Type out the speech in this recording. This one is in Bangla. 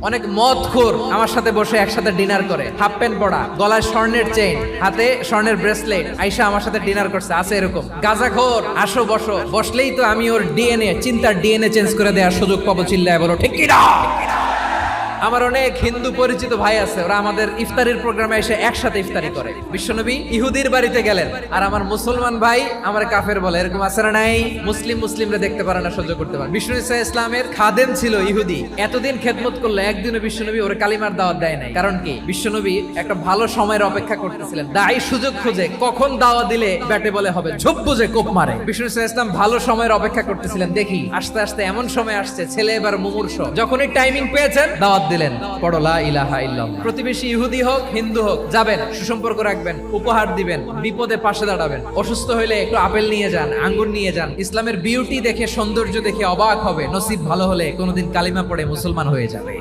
অনেক মদখোর আমার সাথে বসে একসাথে ডিনার করে, হাফ প্যান্ট পরা, গলায় স্বর্ণের চেইন, হাতে স্বর্ণের ব্রেসলেট, আইসা আমার সাথে ডিনার করছে, আছে এরকম। গাঁজাখোর আসো বসো, বসলেই তো আমি ওর ডিএনএ, চিন্তার ডিএনএ চেঞ্জ করে দেওয়ার সুযোগ পাবো, চিল্লায় বলো ঠিক কি না? আমার অনেক হিন্দু পরিচিত ভাই আছে, ওরা আমাদের ইফতারির প্রোগ্রামে এসে একসাথে ইফতারি করে। বিশ্বনবী ইহুদির বাড়িতে গেলেন, আর আমার মুসলমান ভাই আমার কাফের বলে, এরকম আছে না নাই? মুসলিমরা দেখতে পারে না, সহ্য করতে পারে। বিষ্ণু ইসা ইসলামের খাদেম ছিল ইহুদি, এতদিন খেদমত করলো, একদিনও বিশ্বনবী ওর কালিমার দাওয়াত দেয় নাই। কারণ কি? বিশ্বনবী একটা ভালো সময়ের অপেক্ষা করতেছিলেন, দায়ী সুযোগ খুঁজে কখন দাওয়া দিলে ব্যাটে বলে হবে, ঝোপ বুঝে কোপ মারে। বিষ্ণু ইসা ইসলাম ভালো সময়ের অপেক্ষা করতেছিলেন, দেখি আস্তে আস্তে এমন সময় আসছে, ছেলে এবার মুমূর্ষ, যখনই টাইমিং পেয়েছেন দাওয়াত দিলেন, পড়ো লা ইলাহা ইল্লাল্লাহ। প্রতিবেশী ইহুদি হোক হিন্দু হোক, যাবেন, সুসম্পর্ক রাখবেন, উপহার দিবেন, বিপদে পাশে দাঁড়াবেন, অসুস্থ হইলে একটু আপেল নিয়ে যান, আঙ্গুর নিয়ে যান। ইসলামের বিউটি দেখে, সৌন্দর্য দেখে অবাক হবে, নসিব ভালো হলে কোনোদিন কালিমা পড়ে মুসলমান হয়ে যাবে।